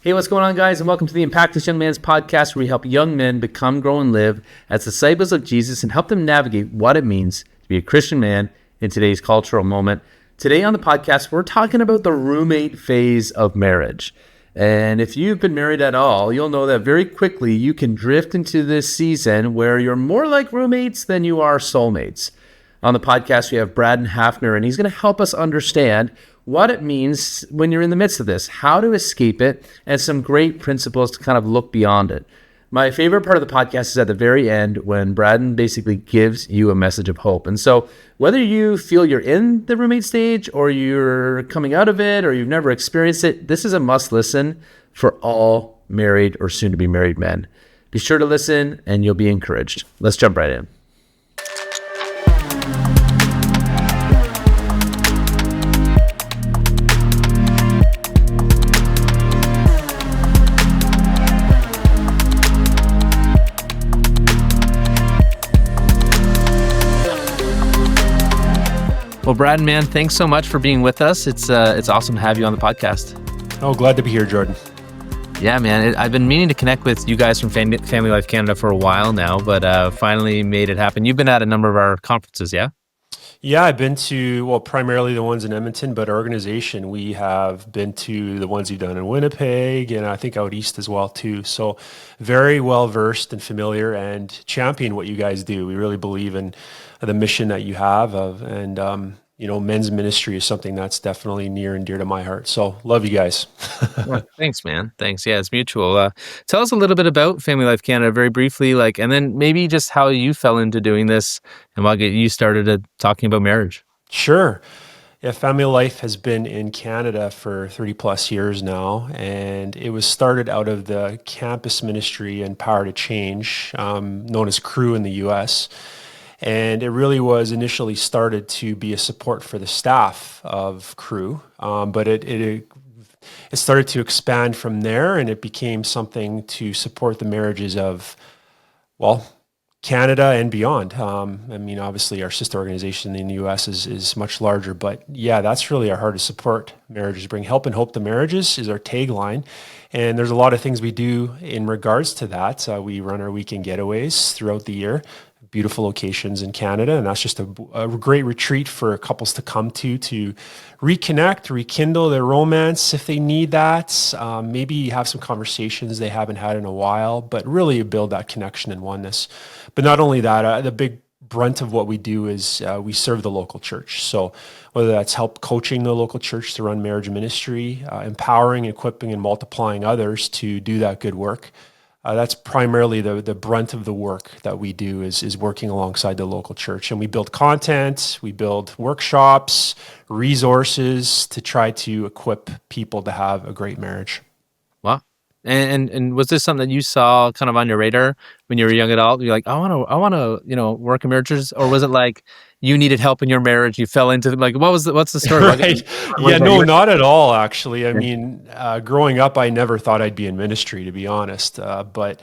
Hey, what's going on, guys? And welcome to the Impactus Young Man's Podcast, where we help young men become, grow, and live as disciples of Jesus and help them navigate what it means to be a Christian man in today's cultural moment. Today on the podcast, we're talking about the roommate phase of marriage. And if you've been married at all, you'll know that very quickly you can drift into this season where you're more like roommates than you are soulmates. On the podcast, we have Braden Hafner, and he's going to help us understand what it means when you're in the midst of this, how to escape it, and some great principles to kind of look beyond it. My favorite part of the podcast is at the very end when Braden basically gives you a message of hope. And so whether you feel you're in the roommate stage or you're coming out of it or you've never experienced it, this is a must listen for all married or soon to be married men. Be sure to listen and you'll be encouraged. Let's jump right in. Well, Brad, man, thanks so much for being with us. It's awesome to have you on the podcast. Oh, glad to be here, Jordan. Yeah, man. I've been meaning to connect with you guys from Family Life Canada for a while now, but finally made it happen. You've been at a number of our conferences, yeah? Yeah, I've been to, primarily the ones in Edmonton, but our organization, we have been to the ones you've done in Winnipeg and I think out east as well, too. So very well versed and familiar and champion what you guys do. We really believe in the mission that you have men's ministry is something that's definitely near and dear to my heart. So love you guys. Well, thanks, man. Thanks. Yeah, it's mutual. Tell us a little bit about Family Life Canada very briefly, and then maybe just how you fell into doing this and what get you started at talking about marriage. Sure. Yeah, Family Life has been in Canada for 30 plus years now, and it was started out of the campus ministry and Power to Change, known as Crew in the U.S., and it really was initially started to be a support for the staff of Crew, but it started to expand from there, and it became something to support the marriages of, Canada and beyond. Obviously our sister organization in the U.S. is much larger, but yeah, that's really our heart to support marriages. Bring help and hope to marriages is our tagline. And there's a lot of things we do in regards to that. We run our weekend getaways throughout the year. Beautiful locations in Canada, and that's just a great retreat for couples to come to reconnect, rekindle their romance if they need that. Maybe have some conversations they haven't had in a while, but really build that connection and oneness. But not only that, the big brunt of what we do is we serve the local church. So whether that's help coaching the local church to run marriage ministry, empowering, equipping, and multiplying others to do that good work. That's primarily the brunt of the work that we do is working alongside the local church. And we build content, we build workshops, resources to try to equip people to have a great marriage. Wow. And was this something that you saw kind of on your radar when you were a young adult? You're like, I want to, work in marriages, or was it like you needed help in your marriage? You fell into what's the story? Right. Yeah, no, not at all. Actually, growing up, I never thought I'd be in ministry, to be honest. But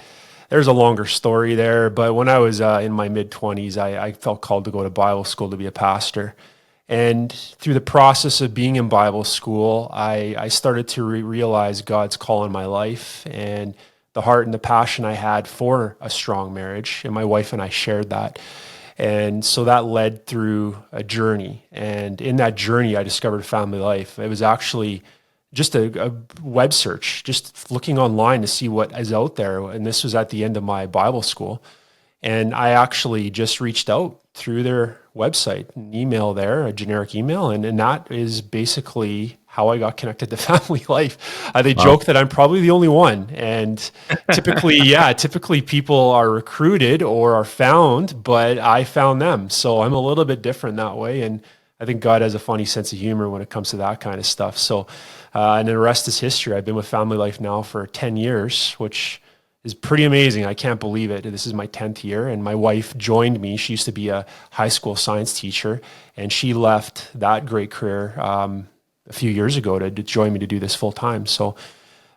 there's a longer story there. But when I was in my mid-20s, I felt called to go to Bible school to be a pastor. And through the process of being in Bible school, I started to realize God's call in my life and the heart and the passion I had for a strong marriage. And my wife and I shared that. And so that led through a journey. And in that journey, I discovered Family Life. It was actually just a web search, just looking online to see what is out there. And this was at the end of my Bible school. And I actually just reached out through their website, an email there, a generic email. And that is basically how I got connected to Family Life. They joke that I'm probably the only one. And typically people are recruited or are found, but I found them. So I'm a little bit different that way. And I think God has a funny sense of humor when it comes to that kind of stuff. So, and the rest is history. I've been with Family Life now for 10 years, which is pretty amazing. I can't believe it. This is my 10th year, and my wife joined me. She used to be a high school science teacher, and she left that great career a few years ago to join me to do this full time. So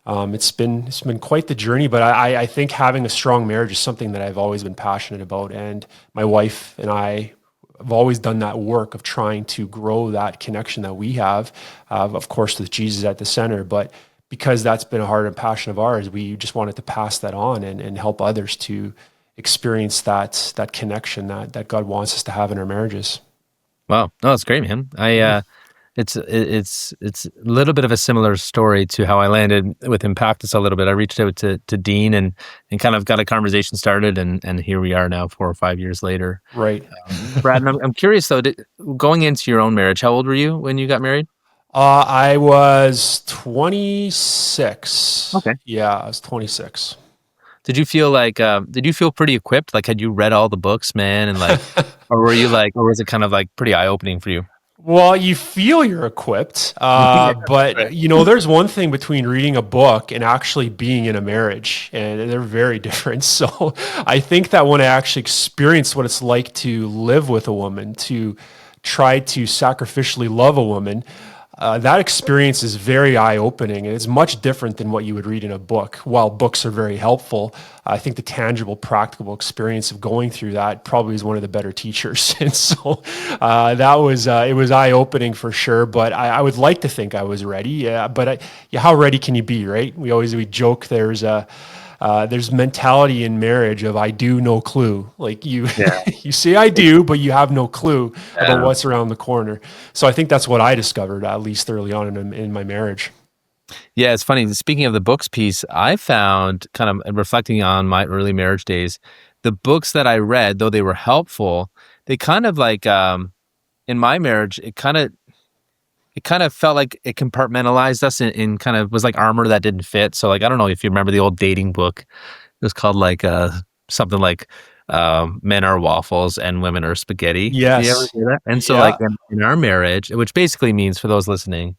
it's been quite the journey, but I think having a strong marriage is something that I've always been passionate about, and my wife and I have always done that work of trying to grow that connection that we have, of course, with Jesus at the center, but because that's been a heart and passion of ours, we just wanted to pass that on and help others to experience that connection that God wants us to have in our marriages. Wow. No, that's great, man. It's a little bit of a similar story to how I landed with Impactus a little bit. I reached out to Dean and kind of got a conversation started, and here we are now 4 or 5 years later. Right. Brad, and I'm curious though, going into your own marriage, how old were you when you got married? I was 26. Okay. Yeah, I was 26. Did you feel pretty equipped? Like, had you read all the books, man? And like, or was it kind of like pretty eye-opening for you? Well, you feel you're equipped, Yeah, but right. there's one thing between reading a book and actually being in a marriage, and they're very different. So I think that when I actually experienced what it's like to live with a woman, to try to sacrificially love a woman, that experience is very eye-opening, and it's much different than what you would read in a book. While books are very helpful, I think the tangible, practical experience of going through that probably is one of the better teachers. And so that was it was eye-opening for sure. But I would like to think I was ready. Yeah, but how ready can you be, right? We joke there's mentality in marriage of I do, no clue. Like you, Yeah. you say I do, but you have no clue about Yeah. what's around the corner. So I think that's what I discovered, at least early on in my marriage. Yeah, it's funny. Speaking of the books piece, I found kind of reflecting on my early marriage days, the books that I read, though they were helpful, they kind of like in my marriage, it kind of felt like it compartmentalized us in kind of was like armor that didn't fit. So like I don't know if you remember the old dating book. It was called like something like men are waffles and women are spaghetti. Do you ever Yes. hear that? And so like Yeah. in our marriage, which basically means for those listening,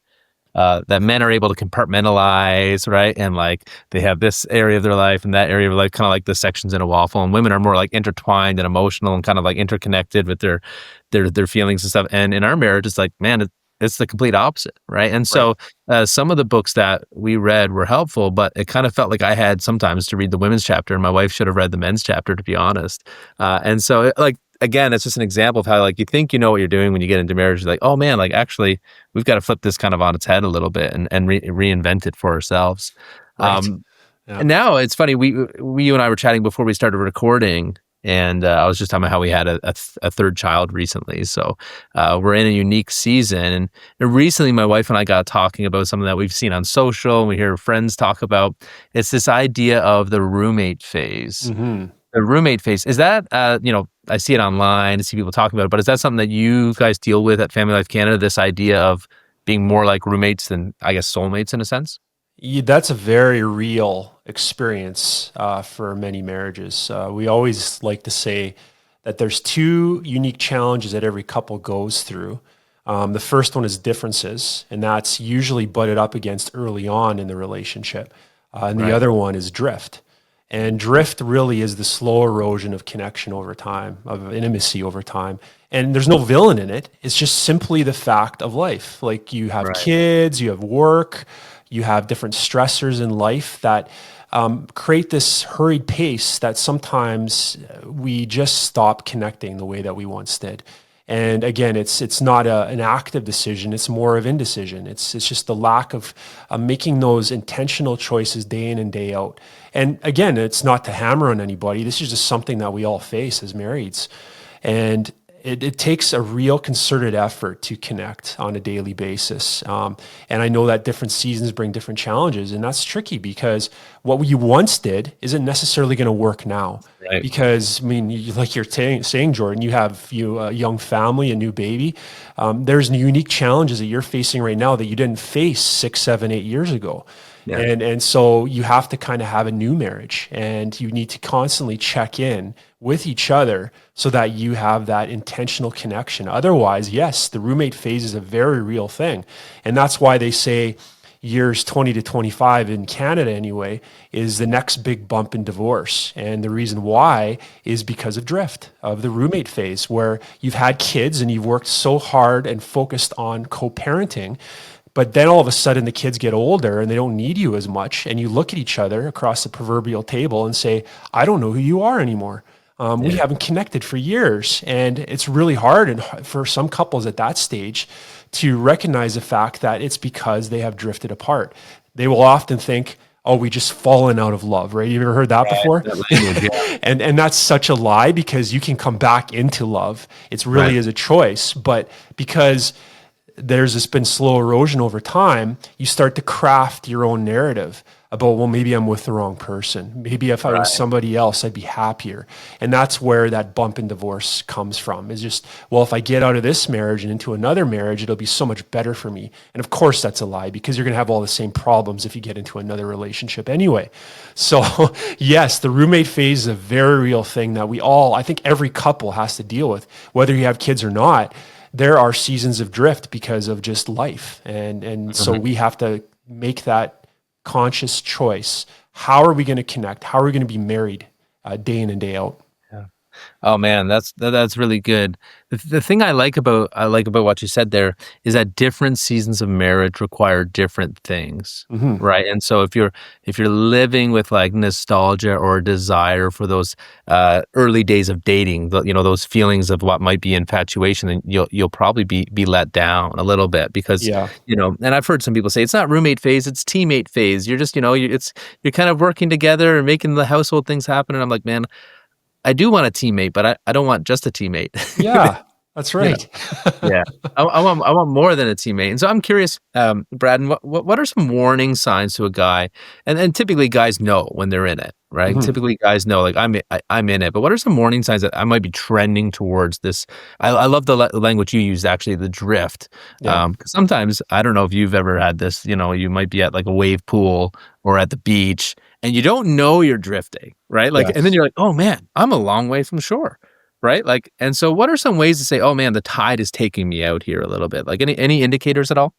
that men are able to compartmentalize, right? And like they have this area of their life and that area of life, kind of like the sections in a waffle. And women are more like intertwined and emotional and kind of like interconnected with their feelings and stuff. And in our marriage, it's like, man, it's the complete opposite, right? And Right. so some of the books that we read were helpful, but it kind of felt like I had sometimes to read the women's chapter, and my wife should have read the men's chapter, to be honest. And so, like again, it's just an example of how like you think you know what you're doing when you get into marriage. You're like, oh man, like actually, we've got to flip this kind of on its head a little bit and reinvent it for ourselves. Right. Um, Yeah. and now it's funny. You and I were chatting before we started recording, and I was just talking about how we had a third child recently. So we're in a unique season, and recently my wife and I got talking about something that we've seen on social, and we hear friends talk about. It's this idea of the roommate phase. Hmm. The roommate phase, is that I see it online, I see people talking about it, but is that something that you guys deal with at Family Life Canada? This idea of being more like roommates than I guess soulmates in a sense. Yeah, that's a very real experience for many marriages. We always like to say that there's two unique challenges that every couple goes through. The first one is differences, and that's usually butted up against early on in the relationship. And the Right. other one is drift. And drift really is the slow erosion of connection over time, of intimacy over time. And there's no villain in it. It's just simply the fact of life. Like you have Right. kids, you have work, you have different stressors in life that create this hurried pace that sometimes we just stop connecting the way that we once did. And again, it's not an active decision; it's more of indecision. It's just the lack of making those intentional choices day in and day out. And again, it's not to hammer on anybody. This is just something that we all face as marrieds, and it takes a real concerted effort to connect on a daily basis. And I know that different seasons bring different challenges, and that's tricky because what you once did isn't necessarily going to work now. Right. Because I mean, like you're saying, Jordan, you have a young family, a new baby. There's unique challenges that you're facing right now that you didn't face 6, 7, 8 years ago. Yeah. And so you have to kind of have a new marriage, and you need to constantly check in with each other so that you have that intentional connection. Otherwise, yes, the roommate phase is a very real thing. And that's why they say years 20 to 25 in Canada anyway is the next big bump in divorce. And the reason why is because of drift, of the roommate phase, where you've had kids and you've worked so hard and focused on co-parenting. But then all of a sudden the kids get older and they don't need you as much. And you look at each other across the proverbial table and say, I don't know who you are anymore. We Yeah. haven't connected for years. And it's really hard and for some couples at that stage to recognize the fact that it's because they have drifted apart. they will often think, oh, we just fallen out of love, right? You ever heard that Right. before? That language, yeah. And that's such a lie, because you can come back into love. It's Right. really is a choice, but because there's this been slow erosion over time, you start to craft your own narrative about, well, maybe I'm with the wrong person. Maybe if I was Right. somebody else, I'd be happier. And that's where that bump in divorce comes from, is just, well, if I get out of this marriage and into another marriage, it'll be so much better for me. And of course that's a lie, because you're going to have all the same problems if you get into another relationship anyway. So yes, the roommate phase is a very real thing that we all, I think every couple has to deal with, whether you have kids or not. There are seasons of drift because of just life. And so we have to make that conscious choice. How are we going to connect? How are we going to be married day in and day out? Oh man, that's really good. The thing I like about what you said there is that different seasons of marriage require different things, right? And so if you're living with like nostalgia or desire for those early days of dating, those feelings of what might be infatuation, then you'll probably be let down a little bit, because Yeah. And I've heard some people say it's not roommate phase, it's teammate phase. You're just you're kind of working together and making the household things happen. And I'm like, man, I do want a teammate, but I don't want just a teammate. Yeah, that's You know? right. Yeah, I want more than a teammate. And so I'm curious, Brad, what are some warning signs to a guy? And typically guys know when they're in it, right? Typically guys know, like, I'm in it. But what are some warning signs that I might be trending towards this? I love the language you used, actually, the drift. Yeah. 'Cause sometimes, I don't know if you've ever had this. You might be at like a wave pool or at the beach, and you don't know you're drifting, right? Like, and then Yes. you're like, oh man, I'm a long way from shore. Right? Like, and so what are some ways to say, oh man, the tide is taking me out here a little bit? Like any indicators at all?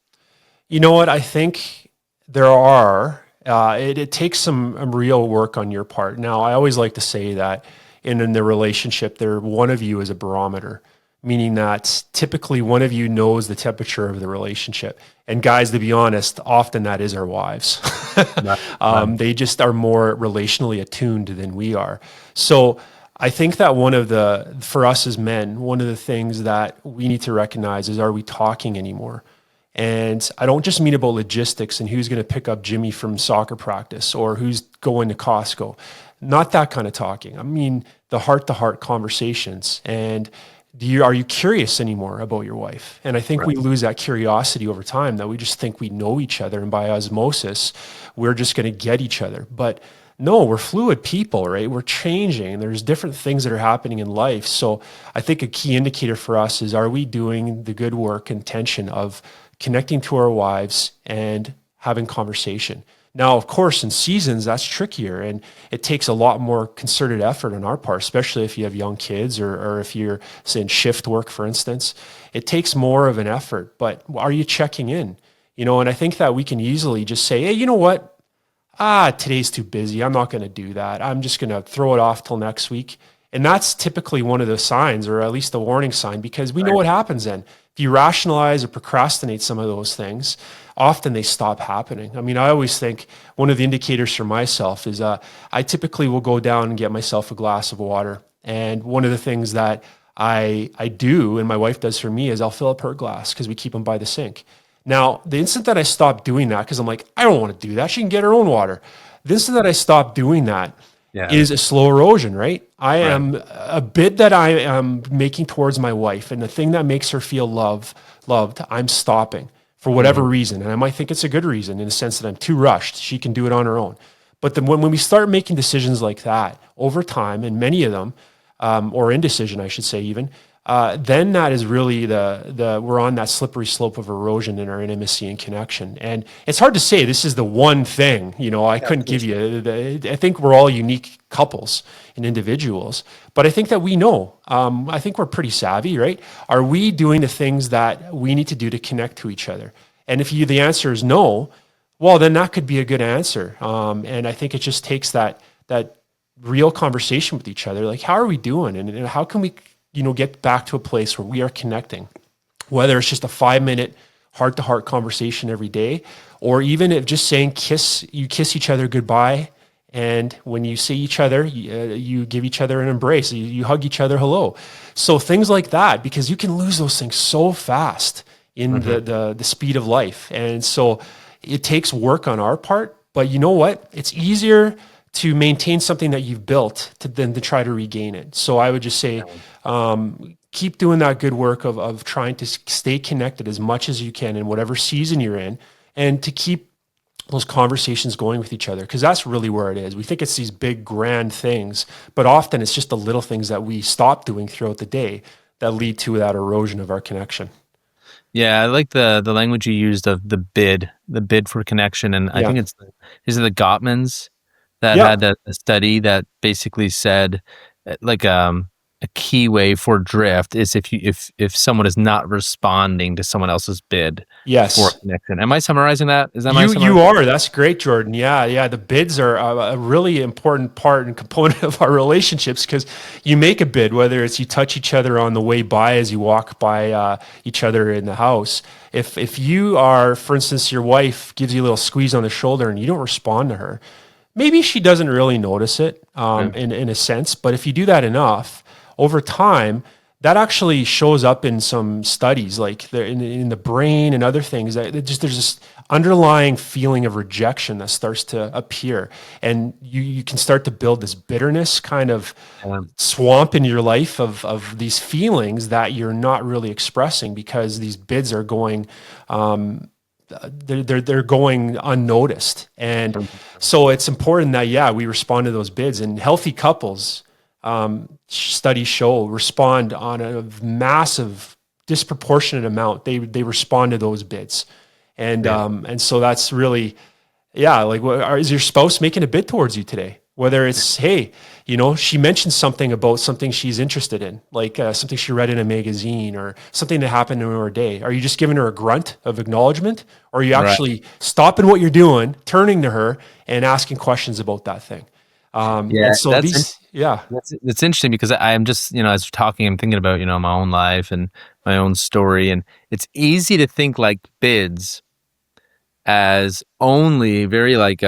You know what? I think there are. It takes some real work on your part. Now, I always like to say that in the relationship, one of you is a barometer, meaning that typically one of you knows the temperature of the relationship. And guys, to be honest, often that is our wives. They just are more relationally attuned than we are. So I think that for us as men, one of the things that we need to recognize is, are we talking anymore? And I don't just mean about logistics and who's going to pick up Jimmy from soccer practice or who's going to Costco. Not that kind of talking. I mean the heart-to-heart conversations. And are you curious anymore about your wife? And I think we lose that curiosity over time, that we just think we know each other, and by osmosis, we're just going to get each other. But no, we're fluid people, right? We're changing. There's different things that are happening in life. So I think a key indicator for us is, are we doing the good work, intention of connecting to our wives and having conversation? Now, of course, in seasons, that's trickier, and it takes a lot more concerted effort on our part, especially if you have young kids or if you're, say, in shift work, for instance. It takes more of an effort, but are you checking in? And I think that we can easily just say, hey, you know what? Today's too busy. I'm not going to do that. I'm just going to throw it off till next week. And that's typically one of the signs, or at least a warning sign, because we know what happens then. If you rationalize or procrastinate some of those things, often they stop happening. I mean, I always think one of the indicators for myself is I typically will go down and get myself a glass of water. And one of the things that I do, and my wife does for me, is I'll fill up her glass, because we keep them by the sink. Now, the instant that I stopped doing that, because I'm like, I don't want to do that, she can get her own water. The instant that I stopped doing that is a slow erosion, right? I am a bid that I am making towards my wife, and the thing that makes her feel loved, I'm stopping for whatever reason. And I might think it's a good reason, in the sense that I'm too rushed. She can do it on her own. But then when we start making decisions like that over time, and many of them, or indecision, I should say even, then that is really we're on that slippery slope of erosion in our intimacy and connection. And it's hard to say this is the one thing, I couldn't give you, I think we're all unique couples and individuals, but I think that we know, I think we're pretty savvy, right? Are we doing the things that we need to do to connect to each other? And if the answer is no, well, then that could be a good answer. And I think it just takes that real conversation with each other. Like, how are we doing? And how can we get back to a place where we are connecting, whether it's just a 5-minute heart-to-heart conversation every day, or even if just saying you kiss each other goodbye, and when you see each other, you give each other an embrace, you hug each other hello. So things like that, because you can lose those things so fast in the speed of life. And so it takes work on our part, but you know what? It's easier to maintain something that you've built than to try to regain it. So I would just say, keep doing that good work of trying to stay connected as much as you can in whatever season you're in, and to keep those conversations going with each other, because that's really where it is. We think it's these big grand things, but often it's just the little things that we stop doing throughout the day that lead to that erosion of our connection. Yeah, I like the language you used of the bid for connection, and I Yeah. think is it the Gottmans that Yeah. had a study that basically said like a key way for drift is if someone is not responding to someone else's bid for Yes. connection. Am I summarizing that? Is that my You summarization? are. That's great, Jordan. Yeah, yeah. The bids are a really important part and component of our relationships, because you make a bid, whether it's you touch each other on the way by as you walk by each other in the house. If you are, for instance, your wife gives you a little squeeze on the shoulder and you don't respond to her, maybe she doesn't really notice it Yeah. in a sense. But if you do that enough over time, that actually shows up in some studies, like in the brain and other things. That there's this underlying feeling of rejection that starts to appear, and you can start to build this bitterness kind of swamp in your life of these feelings that you're not really expressing because these bids are going. They're going unnoticed, and so it's important that we respond to those bids. And healthy couples, studies show, respond on a massive disproportionate amount. They respond to those bids, and so that's really, like, is your spouse making a bid towards you today? Whether it's, hey, she mentioned something about something she's interested in, like something she read in a magazine or something that happened in her day. Are you just giving her a grunt of acknowledgement, or are you Right. actually stopping what you're doing, turning to her and asking questions about that thing? And Yeah, so these, yeah, that's interesting because I'm just, as we're talking, I'm thinking about, my own life and my own story, and it's easy to think like bids as only very like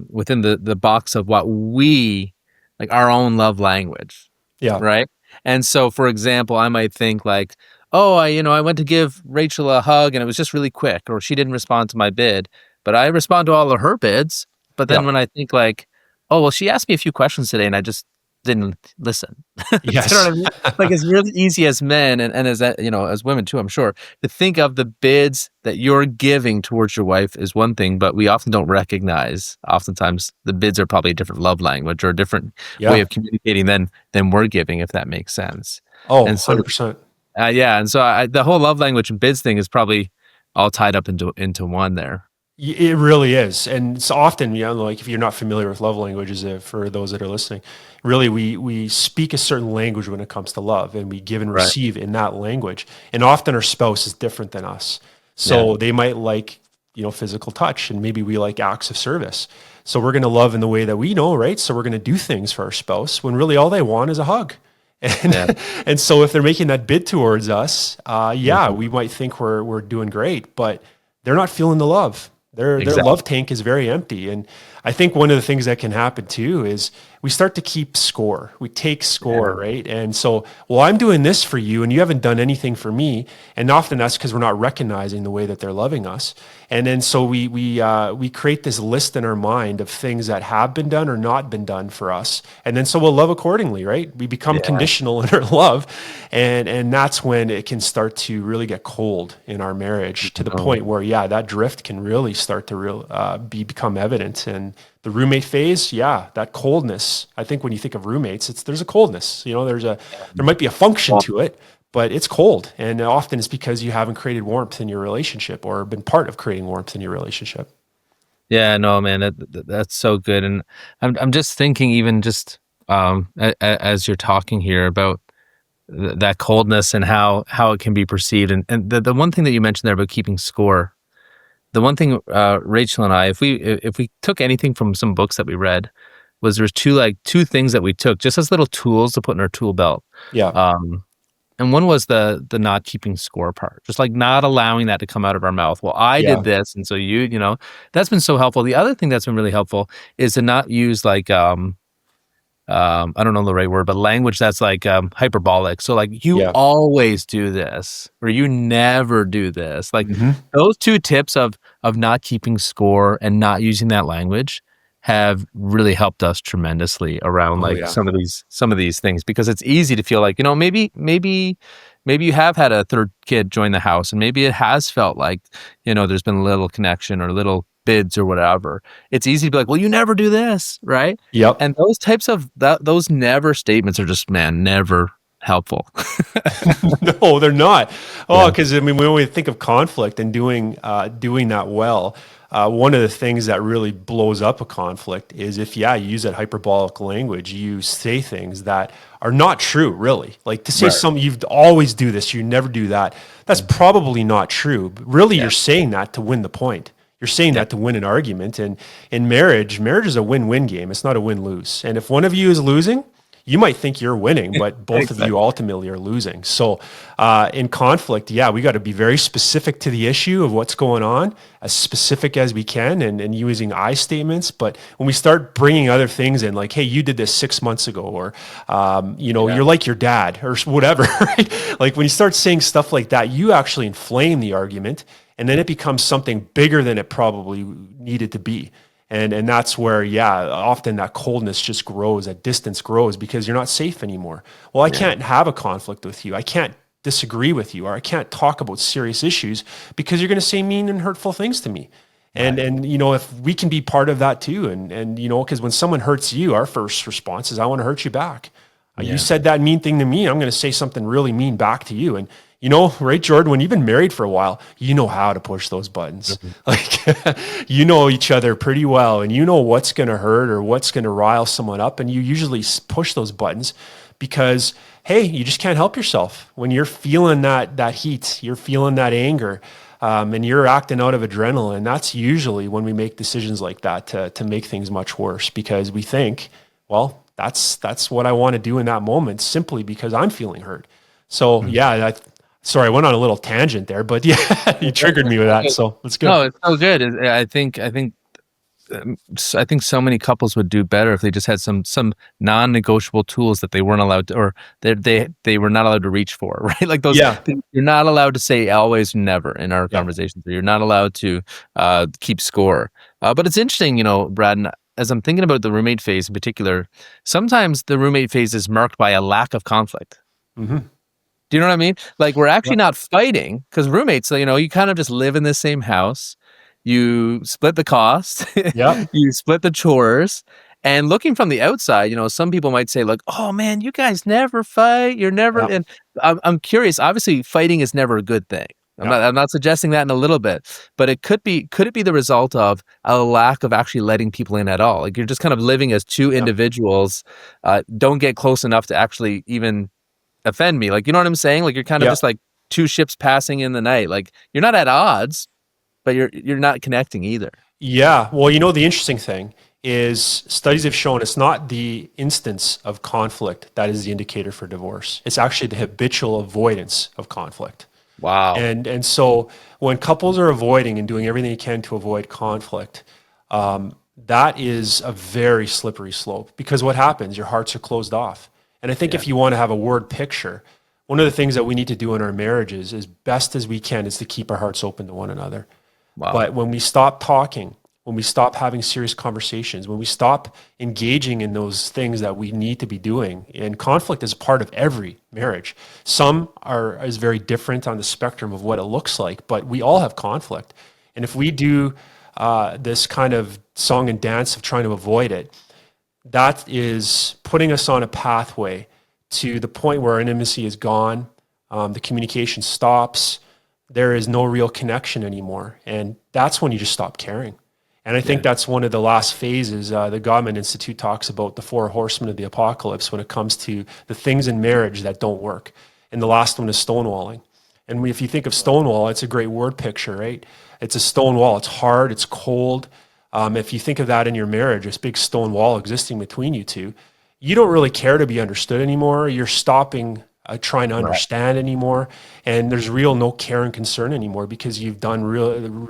within the box of what we like our own love language, yeah, right? And so, for example, I might think like, oh, I went to give Rachel a hug and it was just really quick, or she didn't respond to my bid, but I respond to all of her bids. But yeah, then when I think like, oh, well, she asked me a few questions today and I just didn't listen. Do you know what yes, I mean? Like it's really easy as men and as as women too, I'm sure, to think of the bids that you're giving towards your wife is one thing, but we often don't recognize. Oftentimes, the bids are probably a different love language or a different way yeah. of communicating than we're giving, if that makes sense. Oh, And so, 100%. yeah, and so the whole love language and bids thing is probably all tied up into one there. It really is. And it's often, like if you're not familiar with love languages, for those that are listening, really we speak a certain language when it comes to love, and we give and Right. receive in that language. And often our spouse is different than us. Yeah. So they might like, physical touch, and maybe we like acts of service. So we're going to love in the way that we know, right? So we're going to do things for our spouse when really all they want is a hug. And Yeah. and so if they're making that bid towards us, Mhm. we might think we're doing great, but they're not feeling the love. Their Exactly. love tank is very empty. And I think one of the things that can happen too is we start to keep score. We take score, Yeah. right? And so, well, I'm doing this for you and you haven't done anything for me. And often that's because we're not recognizing the way that they're loving us. And then so we create this list in our mind of things that have been done or not been done for us. And then so we'll love accordingly, right? We become Yeah. conditional in our love. And that's when it can start to really get cold in our marriage, to the Oh, point where, that drift can really start to become evident. And the roommate phase, that coldness. I think when you think of roommates, there's a coldness. There might be a function well, to it, but it's cold, and often it's because you haven't created warmth in your relationship or been part of creating warmth in your relationship. yeah, no, man, that's so good. And I'm just thinking, even just as you're talking here about that coldness and how it can be perceived. And the one thing that you mentioned there about keeping score, the one thing Rachel and I, if we took anything from some books that we read, was there's two things that we took just as little tools to put in our tool belt. Yeah, Um, and one was the not keeping score part, just like not allowing that to come out of our mouth. Well, I yeah, did this, and so that's been so helpful. The other thing that's been really helpful is to not use like I don't know the right word, but language that's like hyperbolic. So like you Yeah. always do this or you never do this. Like Hmm. those two tips of not keeping score and not using that language have really helped us tremendously around Oh like yeah. some of these things because it's easy to feel like, maybe you have had a third kid join the house and maybe it has felt like, there's been a little connection or little bids or whatever. It's easy to be like, well, you never do this, right? Yep. And those types of those never statements are just, man, never helpful. No, they're not. Oh, Yeah. because I mean, when we think of conflict and doing that well, one of the things that really blows up a conflict is if you use that hyperbolic language, you say things that are not true, really. Like to say Right. something, you always do this, you never do that. That's probably not true. But really, Yeah. you're saying that to win the point. You're saying Yeah. that to win an argument. And in marriage is a win-win game. It's not a win-lose. And if one of you is losing, you might think you're winning, but both of you Exactly. ultimately are losing. So in conflict, we got to be very specific to the issue of what's going on, as specific as we can, and using I statements. But when we start bringing other things in, like, hey, you did this 6 months ago, or, Yeah. you're like your dad or whatever, right? Like when you start saying stuff like that, you actually inflame the argument and then it becomes something bigger than it probably needed to be. And that's where, often that coldness just grows, that distance grows because you're not safe anymore. Well, I Yeah. can't have a conflict with you. I can't disagree with you, or I can't talk about serious issues because you're going to say mean and hurtful things to me. And Right. if we can be part of that too, and because when someone hurts you, our first response is I want to hurt you back. You Yeah. said that mean thing to me. I'm going to say something really mean back to you. And right, Jordan, when you've been married for a while, you know how to push those buttons. Mhm. Like, you know each other pretty well and you know what's going to hurt or what's going to rile someone up. And you usually push those buttons because, hey, you just can't help yourself. When you're feeling that heat, you're feeling that anger, and you're acting out of adrenaline, that's usually when we make decisions like that to make things much worse because we think, well, that's what I want to do in that moment simply because I'm feeling hurt. So Mhm. sorry, I went on a little tangent there, but yeah, you triggered me with that. So that's good. No, it's so good. I think so many couples would do better if they just had some non-negotiable tools that they weren't allowed to, or they were not allowed to reach for, right? Like those, Yeah. you're not allowed to say always never in our Yeah. conversations. Or you're not allowed to keep score. But it's interesting, Brad. And as I'm thinking about the roommate phase in particular, sometimes the roommate phase is marked by a lack of conflict. Hmm. Do you know what I mean? Like we're actually Yep. not fighting because roommates, you kind of just live in the same house. You split the cost, Yep. you split the chores. And looking from the outside, some people might say like, "Oh man, you guys never fight. You're never." Yep. And I'm curious. Obviously, fighting is never a good thing. Yep. I'm not suggesting that in a little bit, but could it be the result of a lack of actually letting people in at all? Like you're just kind of living as two Yep. individuals, don't get close enough to actually even offend me. Like, you know what I'm saying? Like you're kind of just Yep. like two ships passing in the night. Like you're not at odds, but you're not connecting either. Yeah. Well, the interesting thing is studies have shown it's not the instance of conflict that is the indicator for divorce. It's actually the habitual avoidance of conflict. Wow. And so when couples are avoiding and doing everything they can to avoid conflict, that is a very slippery slope because what happens? Your hearts are closed off. And I think Yeah. if you want to have a word picture, one of the things that we need to do in our marriages as best as we can is to keep our hearts open to one another. Wow. But when we stop talking, when we stop having serious conversations, when we stop engaging in those things that we need to be doing, and conflict is part of every marriage. Some is very different on the spectrum of what it looks like, but we all have conflict. And if we do this kind of song and dance of trying to avoid it, that is putting us on a pathway to the point where our intimacy is gone, the communication stops, there is no real connection anymore. And that's when you just stop caring. And I think Yeah. that's one of the last phases. The Gottman Institute talks about the four horsemen of the apocalypse when it comes to the things in marriage that don't work. And the last one is stonewalling. And if you think of Stonewall, it's a great word picture, right? It's a stone wall. It's hard. It's cold. If you think of that in your marriage, this big stone wall existing between you two, you don't really care to be understood anymore. You're stopping trying to Right. understand anymore, and there's real no care and concern anymore because you've done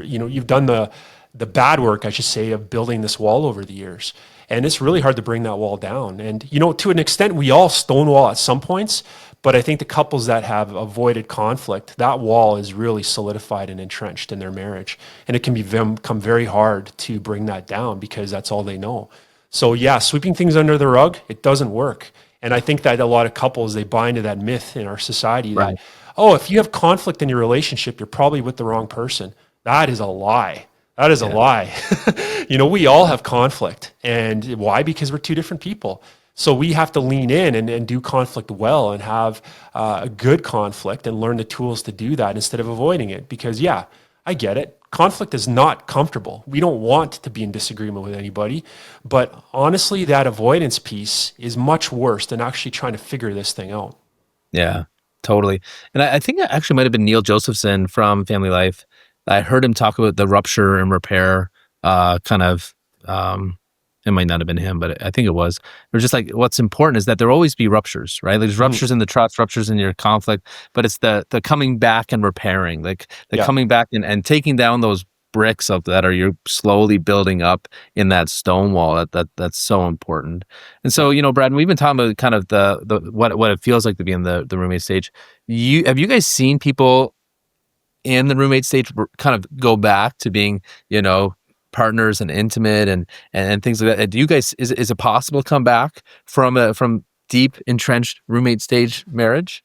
you've done the bad work, I should say, of building this wall over the years. And it's really hard to bring that wall down. And, to an extent, we all stonewall at some points, but I think the couples that have avoided conflict, that wall is really solidified and entrenched in their marriage. And it can become very hard to bring that down because that's all they know. So yeah, sweeping things under the rug, it doesn't work. And I think that a lot of couples, they buy into that myth in our society that, Right. oh, if you have conflict in your relationship, you're probably with the wrong person. That is a lie. That is a Yeah. lie. We all have conflict. And why? Because we're two different people. So we have to lean in and do conflict well and have a good conflict and learn the tools to do that instead of avoiding it. Because, yeah, I get it. Conflict is not comfortable. We don't want to be in disagreement with anybody. But honestly, that avoidance piece is much worse than actually trying to figure this thing out. Yeah, totally. And I think it actually might have been Neil Josephson from Family Life. I heard him talk about the rupture and repair kind of. It might not have been him, but I think it was. It was just like what's important is that there always be ruptures, right? There's Mhm. ruptures in the trust, ruptures in your conflict, but it's the coming back and repairing, like the Yeah. coming back and taking down those bricks of that are you're slowly building up in that stone wall. That's so important. And so, Brad, we've been talking about kind of the what it feels like to be in the roommate stage. You guys seen people in the roommate stage kind of go back to being, partners and intimate and things like that? Do you guys, is it possible to come back from deep entrenched roommate stage marriage?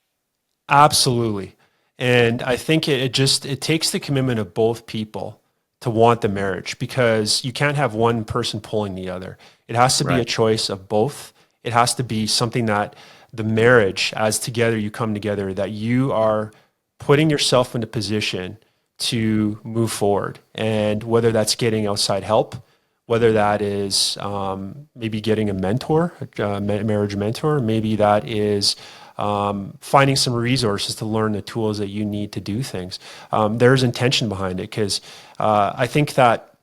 Absolutely. And I think it takes the commitment of both people to want the marriage because you can't have one person pulling the other. It has to be a Right. choice of both. It has to be something that the marriage, as together you come together, that you are putting yourself in a position to move forward. And whether that's getting outside help, whether that is maybe getting a mentor, a marriage mentor, maybe that is finding some resources to learn the tools that you need to do things. There's intention behind it because I think that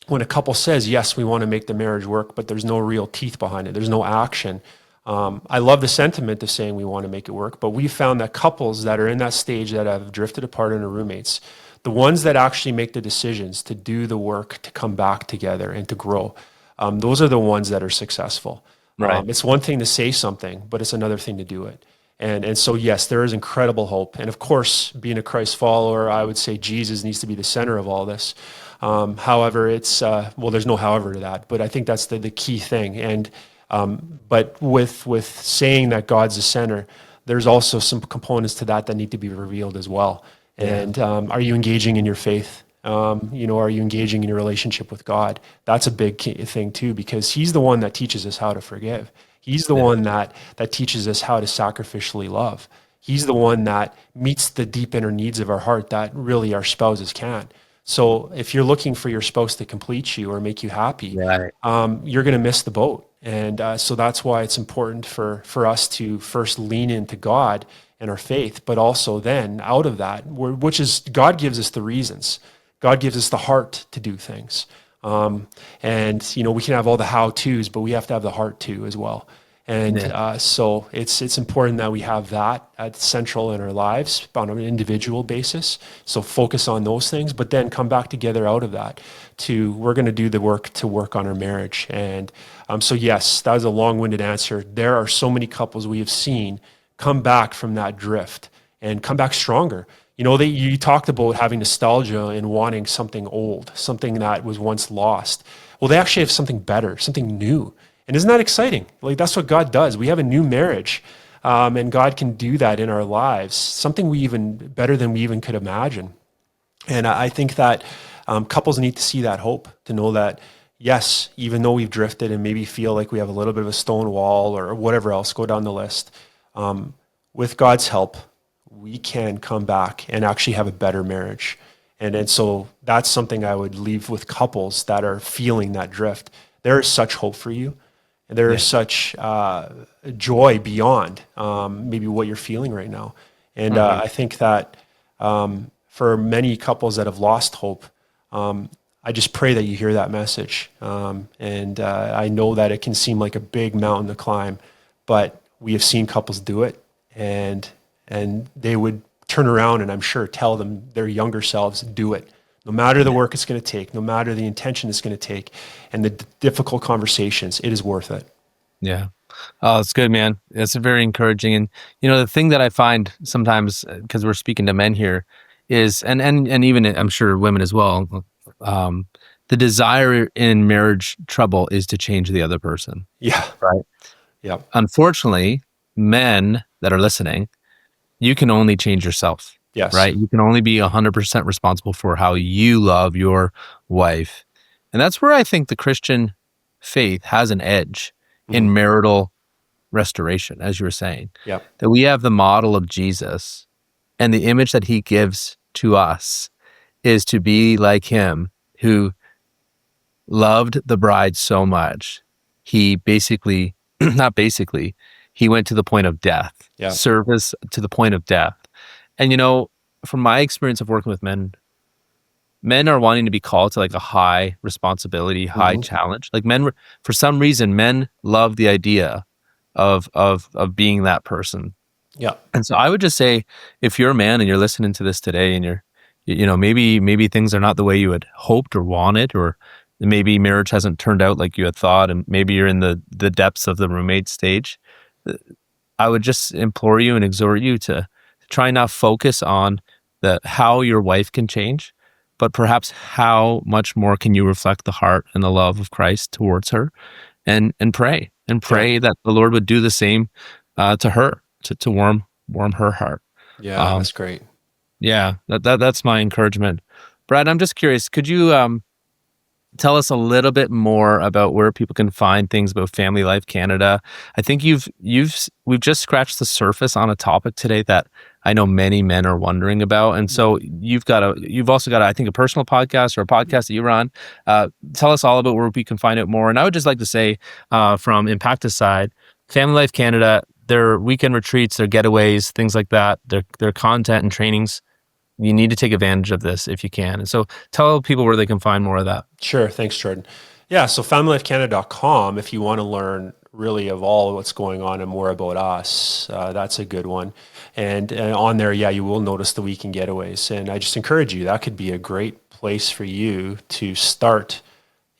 when a couple says, yes, we want to make the marriage work, but there's no real teeth behind it, there's no action. I love the sentiment of saying we want to make it work, but we've found that couples that are in that stage that have drifted apart and are roommates, the ones that actually make the decisions to do the work, to come back together and to grow, those are the ones that are successful. Right. It's one thing to say something, but it's another thing to do it. And so, yes, there is incredible hope. And of course, being a Christ follower, I would say Jesus needs to be the center of all this. However, there's no however to that, but I think that's the key thing. And, but with saying that God's the center, there's also some components to that need to be revealed as well. Yeah. And are you engaging in your faith? Are you engaging in your relationship with God? That's a big thing too, because he's the one that teaches us how to forgive. He's the one that teaches us how to sacrificially love. He's the one that meets the deep inner needs of our heart that really our spouses can't. So if you're looking for your spouse to complete you or make you happy, Right. you're going to miss the boat. And so that's why it's important for us to first lean into God and our faith, but also then out of that, which is God gives us the reasons. God gives us the heart to do things. And we can have all the how-tos, but we have to have the heart too as well. And Yeah. so it's important that we have that at central in our lives on an individual basis. So focus on those things, but then come back together out of that we're going to do the work to work on our marriage. And so yes, that was a long-winded answer. There are so many couples we have seen come back from that drift and come back stronger. You talked about having nostalgia and wanting something old, something that was once lost. Well, they actually have something better, something new. And isn't that exciting? Like, that's what God does. We have a new marriage, and God can do that in our lives, something better than we even could imagine. And I think that couples need to see that hope, to know that, yes, even though we've drifted and maybe feel like we have a little bit of a stone wall or whatever else, go down the list, with God's help, we can come back and actually have a better marriage. And so that's something I would leave with couples that are feeling that drift. There is such hope for you. And there is such joy beyond maybe what you're feeling right now. And I think that for many couples that have lost hope, I just pray that you hear that message. And I know that it can seem like a big mountain to climb, but we have seen couples do it, and they would turn around and I'm sure tell them their younger selves, do it. No matter the work it's going to take, no matter the intention it's going to take, and the difficult conversations, it is worth it. Yeah. Oh, it's good, man. It's very encouraging. And the thing that I find sometimes, because we're speaking to men here, is and even I'm sure women as well, the desire in marriage trouble is to change the other person. Yeah. Right. Yeah. Unfortunately, men that are listening, you can only change yourself. Yes. Right. You can only be 100% responsible for how you love your wife. And that's where I think the Christian faith has an edge in marital restoration, as you were saying. Yeah. That we have the model of Jesus, and the image that he gives to us is to be like him, who loved the bride so much. He basically, not basically, he went to the point of death, service to the point of death. And from my experience of working with men are wanting to be called to like a high responsibility, high challenge. Like for some reason, men love the idea of being that person. Yeah. And so I would just say, if you're a man and you're listening to this today, and you're, maybe things are not the way you had hoped or wanted, or maybe marriage hasn't turned out like you had thought, and maybe you're in the depths of the roommate stage, I would just implore you and exhort you to try not focus on how your wife can change, but perhaps how much more can you reflect the heart and the love of Christ towards her, and pray that the Lord would do the same to her, to warm her heart. Yeah, that's great. Yeah, that's my encouragement. Brad, I'm just curious, could you tell us a little bit more about where people can find things about Family Life Canada? I think we've just scratched the surface on a topic today that I know many men are wondering about. And so you've also got, I think, a personal podcast or a podcast that you run. Tell us all about where we can find out more. And I would just like to say, from Impactus side, Family Life Canada, their weekend retreats, their getaways, things like that, their content and trainings, you need to take advantage of this if you can. And so tell people where they can find more of that. Sure. Thanks, Jordan. Yeah. So familylifecanada.com, if you want to learn really of all what's going on and more about us, that's a good one. And on there, you will notice the weekend getaways. And I just encourage you, that could be a great place for you to start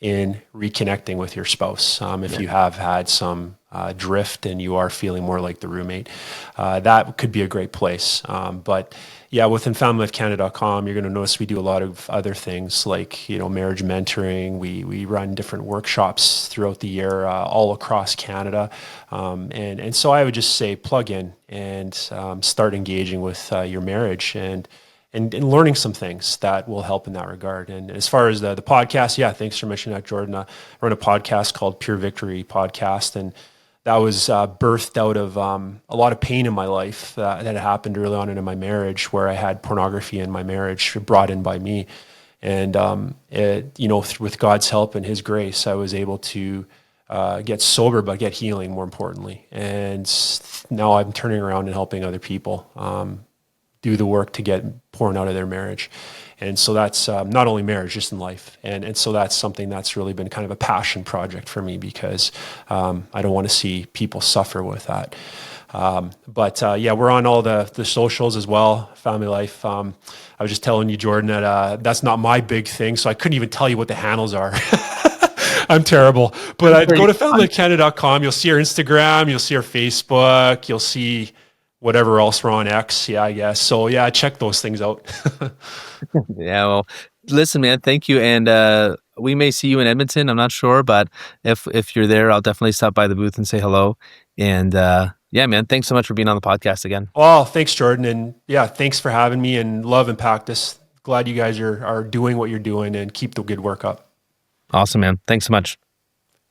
in reconnecting with your spouse. If you have had some drift and you are feeling more like the roommate, that could be a great place. But within familylifecanada.com, you're going to notice we do a lot of other things like, marriage mentoring. We run different workshops throughout the year, all across Canada. And so I would just say plug in and start engaging with your marriage and learning some things that will help in that regard. And as far as the podcast, thanks for mentioning that, Jordan. I run a podcast called Pure Victory Podcast, and that was birthed out of a lot of pain in my life that had happened early on in my marriage, where I had pornography in my marriage brought in by me. And with God's help and His grace, I was able to get sober, but get healing, more importantly. And now I'm turning around and helping other people do the work to get porn out of their marriage. And so that's not only marriage, just in life. And so that's something that's really been kind of a passion project for me, because I don't want to see people suffer with that. But we're on all the socials as well, Family Life. I was just telling you, Jordan, that that's not my big thing, so I couldn't even tell you what the handles are. I'm terrible. But I'd go to familylifecanada.com. You'll see our Instagram, you'll see our Facebook, you'll see whatever else we're on X, I guess. So check those things out. Well, listen, man, thank you. And we may see you in Edmonton. I'm not sure, but if you're there, I'll definitely stop by the booth and say hello. And man, thanks so much for being on the podcast again. Oh, thanks, Jordan. And thanks for having me, and love Impactus. Glad you guys are doing what you're doing, and keep the good work up. Awesome, man. Thanks so much.